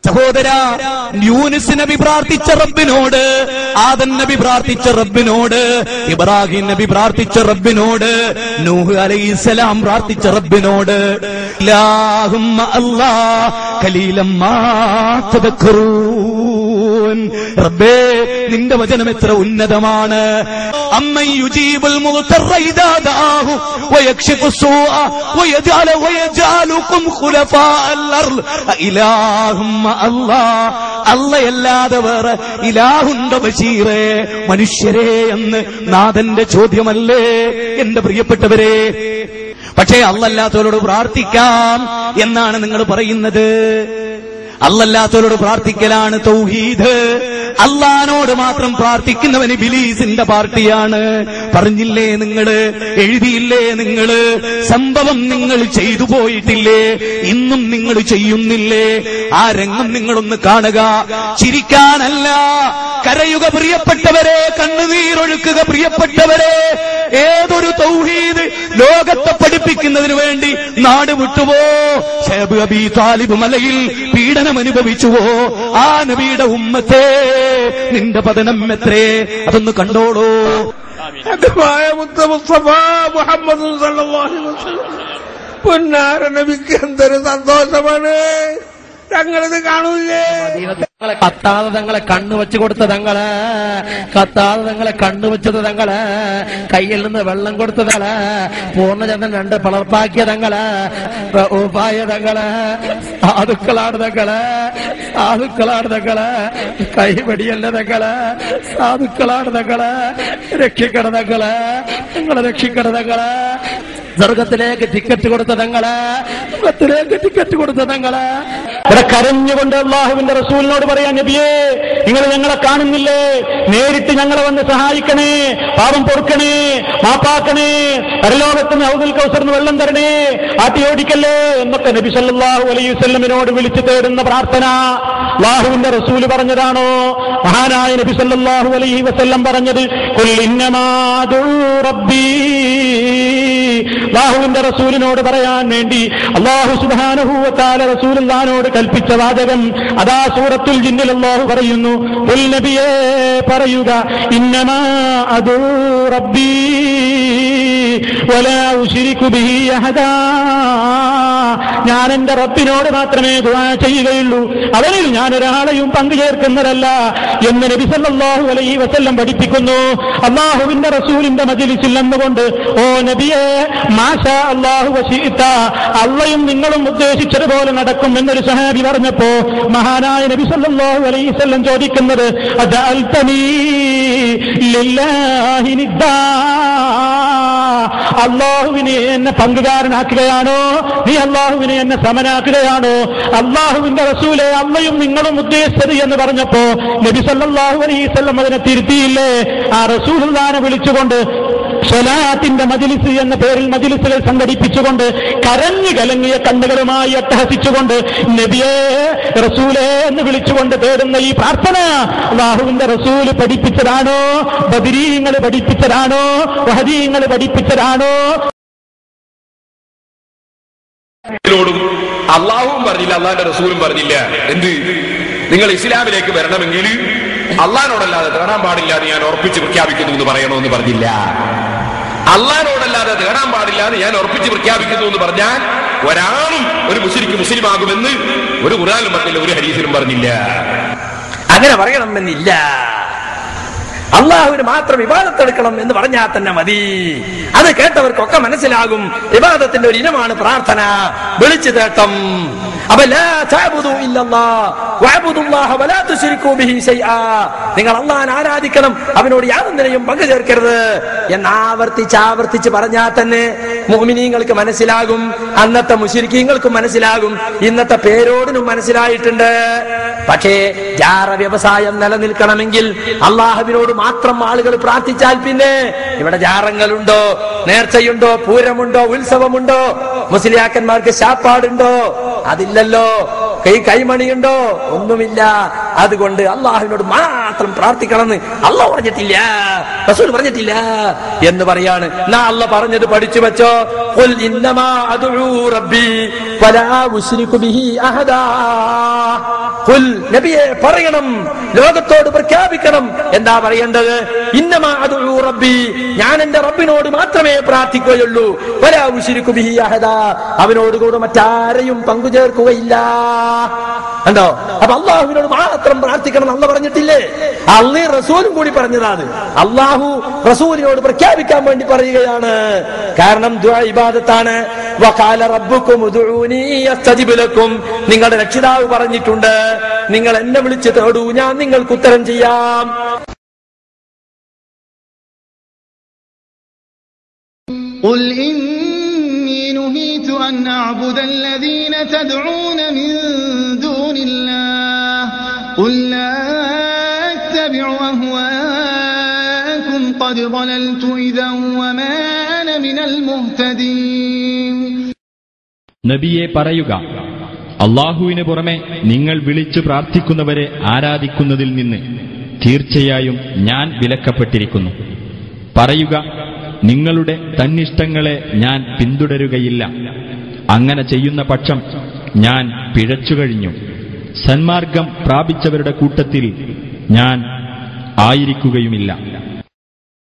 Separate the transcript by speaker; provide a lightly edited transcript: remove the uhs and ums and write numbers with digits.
Speaker 1: സഹോദരാ, യൂനുസ് നബി പ്രാർത്ഥിച്ച റബ്ബിനോട്, ആദം നബി പ്രാർത്ഥിച്ച റബ്ബിനോട്, ഇബ്രാഹിം നബി പ്രാർത്ഥിച്ച റബ്ബിനോട്, നൂഹ് അലൈഹിസ്സലാം പ്രാർത്ഥിച്ച റബ്ബിനോട് ഇല്ലാഹുമ്മ അല്ലാഹ് ഖലീലം മാ തദക്കറൂൻ. റബ്ബേ, നിന്റെ വചനം എത്ര ഉന്നതമാണ്. അമ്മൻ യുജീബുൽ മുദ്തറ ഇദാ ദഅാഹു വയക്ഷിഫു സൂഅ വയജഅലുകും ഖുലഫാഅൽ അർള് ഇലാഹുമ്മ അല്ലാഹ്. അല്ലാഹുവല്ലാതെ വേറെ ഇലാഹുണ്ടോ ബശീറേ, മനുഷ്യരെ എന്ന് നാഥന്റെ ചോദ്യമല്ലേ എന്റെ പ്രിയപ്പെട്ടവരെ? പക്ഷേ അല്ലാഹുവോട് പ്രാർത്ഥിക്കാം എന്നാണ് നിങ്ങൾ പറയുന്നത്. അല്ലാഹുവോട് പ്രാർത്ഥിക്കലാണ് തൗഹീദ്. അള്ളാനോട് മാത്രം പ്രാർത്ഥിക്കുന്നവന് ഇബ്ലീസിന്റെ പാർട്ടിയാണ്. പറഞ്ഞില്ലേ നിങ്ങള്, എഴുതിയില്ലേ നിങ്ങള്, സംഭവം നിങ്ങൾ ചെയ്തു പോയിട്ടില്ലേ, ഇന്നും നിങ്ങൾ ചെയ്യുന്നില്ലേ? ആ രംഗം നിങ്ങളൊന്ന് കാണുക. ചിരിക്കാനല്ല, കരയുക പ്രിയപ്പെട്ടവരെ, കണ്ണുനീരൊഴുക്കുക പ്രിയപ്പെട്ടവരെ. ഏതൊരു തൗഹീദ് ലോകത്തെ പഠിപ്പിക്കുന്നതിന് വേണ്ടി നാട് വിട്ടുവോ? ശൈബ് അബീ താലിബ് മലയിൽ പീഡനം അനുഭവിച്ചുവോ? ആ നബിയുടെ ഉമ്മത്തെ നിന്റെ പതനം എത്രേ, അതൊന്ന് കണ്ടോളൂ.
Speaker 2: മുഹമ്മദ് സല്ലല്ലാഹു അലൈഹി വസല്ലം പൊന്നാര നബിക്ക് എന്തൊരു സന്തോഷമാണ്. ഞങ്ങളിത് കാണൂലേ?
Speaker 3: കത്താതെ തങ്ങളെ കണ്ണു വെച്ചു കൊടുത്ത തങ്ങള്, കത്താതെ തങ്ങളെ കണ്ണു വെച്ചത് തങ്ങള്, കയ്യിൽ നിന്ന് വെള്ളം കൊടുത്ത തങ്ങള്, പൂർണ്ണചന്ദ്രൻ 2 പിളർപ്പാക്കിയ തങ്ങള്, ഉപായ തങ്ങള്, സാധുക്കളാണ് തങ്ങള്, സാധുക്കളാണ് തങ്ങള്, കൈവടിയല്ല തങ്ങള്, സാധുക്കളാണ് തങ്ങള്, രക്ഷിക്കണ തങ്ങള്, നിങ്ങളെ രക്ഷിക്കണ തങ്ങള്, സ്വർഗത്തിലേക്ക് ടിക്കറ്റ് കൊടുത്ത തങ്ങള്, സ്വർഗത്തിലേക്ക് ടിക്കറ്റ് കൊടുത്ത തങ്ങള്. ഇവിടെ കരഞ്ഞുകൊണ്ട് അല്ലാഹുവിന്റെ റസൂലിനോട് പറയാൻ, നബിയേ, നിങ്ങൾ ഞങ്ങളെ കാണുന്നില്ലേ? നേരിട്ട് ഞങ്ങളെ വന്ന് സഹായിക്കണേ, പാപം പൊറുക്കണേ, മാപ്പാക്കണേ, പരലോകത്തിന് ഹൗദുൽ കൗസറിന് വെള്ളം തരണേ, ആട്ടിയോടിക്കല്ലേ എന്നൊക്കെ നബി സല്ലല്ലാഹു അലൈഹി വസല്ലമിനോട് വിളിച്ചു തേടുന്ന പ്രാർത്ഥന അല്ലാഹുവിന്റെ റസൂല് പറഞ്ഞതാണോ? മഹാനായ നബി സല്ലല്ലാഹു അലൈഹി വസല്ലം പറഞ്ഞത് ഖുൽ ഇന്നമാ ദൂ റബ്ബീ. അല്ലാഹുവിന്റെ റസൂലിനോട് പറയാൻ വേണ്ടി അല്ലാഹു സുബ്ഹാനഹു വ തആല റസൂലുള്ളാഹിനോട് കൽപ്പിച്ച വാചകം അതാ സൂറത്തുൽ ജിന്നിൽ അല്ലാഹു പറയുന്നു, ഖുൽ നബിയേ പറയുക, ഇന്നമാ അദൂ റബ്ബീ വലാ ഉശ്രികു ബിഹി അഹദാ. ഞാൻ എന്റെ റബ്ബിനോട് മാത്രമേ ദുആ ചെയ്യുകയുള്ളൂ, അവനിൽ ഞാൻ ഒരാളെയും പങ്കുചേർക്കുന്നതല്ല എന്ന് നബി സല്ലല്ലാഹു അലൈഹി വസല്ലം പഠിപ്പിക്കുന്നു. അല്ലാഹുവിന്റെ റസൂലിന്റെ മജ്ലിസിൽ നിന്നുകൊണ്ട്, ഓ നബിയേ, മാഷാ അല്ലാഹു വശിഇത, അള്ളയും നിങ്ങളും ഉദ്ദേശിച്ചതുപോലെ നടക്കും എന്നൊരു സഹാബി പറഞ്ഞപ്പോ മഹാനായ നബി സല്ലല്ലാഹു അലൈഹി വസല്ലം ചോദിക്കുന്നത്, അജഅൽതനീ ലില്ലാഹി നിദ്ദാ, അല്ലാഹുവിനെ എന്നെ പങ്കുകാരനാക്കുകയാണോ? നീ അല്ലാഹുവിനെ എന്നെ സമനാക്കുകയാണോ? അല്ലാഹുവിന്റെ റസൂലെ, അള്ളയും നിങ്ങളും ഉദ്ദേശിച്ചത് എന്ന് പറഞ്ഞപ്പോ നബി സല്ലല്ലാഹു അലൈഹി വസല്ലം അതിനെ തിരുത്തിയില്ലേ? ആ റസൂലുള്ളാഹിനെ വിളിച്ചുകൊണ്ട് സ്വലാത്തിന്റെ മജ്ലിസ് എന്ന പേരിൽ മജ്ലിസുകൾ സംഘടിപ്പിച്ചുകൊണ്ട് കരഞ്ഞു കലങ്ങിയ കണ്ണുകളുമായി അട്ടഹസിച്ചുകൊണ്ട് നബിയേ, റസൂലേ എന്ന് വിളിച്ചുകൊണ്ട് തേടുന്ന ഈ പ്രാർത്ഥന അല്ലാഹുവിന്റെ റസൂല് പഠിപ്പിച്ചതാണോ? ബദരീങ്ങൾ പഠിപ്പിച്ചതാണോ? വഹദീങ്ങൾ പഠിപ്പിച്ചതാണോ?
Speaker 4: അള്ളാഹുവും പറഞ്ഞില്ല, അള്ളാഹിന്റെ റസൂലും പറഞ്ഞില്ല. എന്ത്? നിങ്ങൾ ഇസ്ലാമിലേക്ക് വരണമെങ്കിൽ അള്ളാഹിനോടല്ലാതെ തേടാൻ പാടില്ല എന്ന് ഞാൻ ഉറപ്പിച്ച് പ്രഖ്യാപിക്കുന്നു എന്ന് പറയണമെന്ന് പറഞ്ഞില്ല. അള്ളാഹിനോടല്ലാതെ തേടാൻ പാടില്ല എന്ന് ഞാൻ ഉറപ്പിച്ച് പ്രഖ്യാപിക്കുന്നു എന്ന് പറഞ്ഞാൽ ഒരാളും ഒരു മുസ്ലിക്ക് മുസ്ലിമാകുമെന്ന് ഒരു ഖുർആനിലും പറഞ്ഞില്ല, ഒരു ഹദീസിലും പറഞ്ഞില്ല.
Speaker 5: അങ്ങനെ പറയണമെന്നില്ല. അള്ളാഹുവിന് മാത്രം ഇബാദത്ത് എടുക്കണം എന്ന് പറഞ്ഞാൽ തന്നെ മതി. അത് കേട്ടവർക്കൊക്കെ മനസ്സിലാകും ഇബാദത്തിന്റെ ഒരു ഇനമാണ് പ്രാർത്ഥന, വിളിച്ചു തേട്ടം. നിങ്ങൾ അള്ളാഹനെ ആരാധിക്കണം, അവനോട് യാതൊന്നിനെയും പങ്കു ചേർക്കരുത് എന്ന് ആവർത്തിച്ച് പറഞ്ഞാൽ തന്നെ മുഅ്മിനീങ്ങൾക്ക് മനസ്സിലാകും, അന്നത്തെ മുശ്രിക്കീങ്ങൾക്കും മനസ്സിലാകും, ഇന്നത്തെ പേരോടിനും മനസ്സിലായിട്ടുണ്ട്. പക്ഷേ ജാറ വ്യവസായം നിലനിൽക്കണമെങ്കിൽ അള്ളാഹുവിനോട് മാത്രം ആളുകൾ പ്രാർത്ഥിച്ചാൽ പിന്നെ ഇവിടെ ജാറങ്ങളുണ്ടോ, നേർച്ചയുണ്ടോ, പൂരമുണ്ടോ, ഉത്സവമുണ്ടോ, മുസ്ലിയാക്കന്മാർക്ക് ശാപ്പാടുണ്ടോ? അതില്ലല്ലോ. കൈമണിയുണ്ടോ? ഒന്നുമില്ല. അതുകൊണ്ട് അള്ളാഹുവിനോട് മാത്രം പ്രാർത്ഥിക്കണമെന്ന് അള്ളാഹ് പറഞ്ഞിട്ടില്ല, റസൂൽ പറഞ്ഞിട്ടില്ല എന്ന് പറയാണ്. അള്ളാഹ് പറഞ്ഞത് പഠിച്ചു വെച്ചോ. ഖുൽ ഇന്നമാ അദ്ഉ റബ്ബി, വലാ ഉശ്രികു ബിഹി അഹദാ. ഖുൽ, നബിയെ പറയണം, ലോകത്തോട് പ്രഖ്യാപിക്കണം. എന്താ പറയേണ്ടത്? ഇന്നമാ അദ്ഉ റബ്ബി, ഞാൻ എന്റെ റബ്ബിനോട് മാത്രമേ പ്രാർത്ഥിക്കുകയുള്ളൂ. വലാ ഉശ്രികു ബിഹി അഹദാ, അവനോട് കൂടെ മറ്റാരെയും പങ്കുചേർക്കുകയില്ല. കണ്ടോ? അപ്പൊ അള്ളാഹുവിനോട് മാത്രം പ്രാർത്ഥിക്കണം അല്ല പറഞ്ഞിട്ടില്ലേ? അള്ളാഹു റസൂലും കൂടി പറഞ്ഞതാണ്. അള്ളാഹു റസൂലിനോട് പ്രഖ്യാപിക്കാൻ വേണ്ടി പറയുകയാണ്. കാരണം ദുആ ഇബാദത്താണ്. വഖാല റബ്ബുക്കും ഉദ്ഉനി അസ്തജിബ് ലക്കും, നിങ്ങളുടെ രക്ഷിതാവ് പറഞ്ഞിട്ടുണ്ട്, നിങ്ങൾ എന്നെ വിളിച്ച് തേടൂ, ഞാൻ നിങ്ങൾക്ക് ഉത്തരം ചെയ്യാം.
Speaker 6: قل إني نهيت أن أعبد الذين تدعون من دون الله قل لا أتبع أهواءكم قد ضللت إذا وما أنا من المهتدين.
Speaker 7: നബിയെ പറയുക, അല്ലാഹുവിന് പുറമെ നിങ്ങൾ വിളിച്ചു പ്രാർത്ഥിക്കുന്നവരെ ആരാധിക്കുന്നതിൽ നിന്ന് തീർച്ചയായും ഞാൻ വിലക്കപ്പെട്ടിരിക്കുന്നു. പറയുക, നിങ്ങളുടെ തന്നിഷ്ടങ്ങളെ ഞാൻ പിന്തുടരുകയില്ല. അങ്ങനെ ചെയ്യുന്ന പക്ഷം ഞാൻ പിഴച്ചുകഴിഞ്ഞു. സന്മാർഗം പ്രാപിച്ചവരുടെ കൂട്ടത്തിൽ ഞാൻ ആയിരിക്കുകയുമില്ല.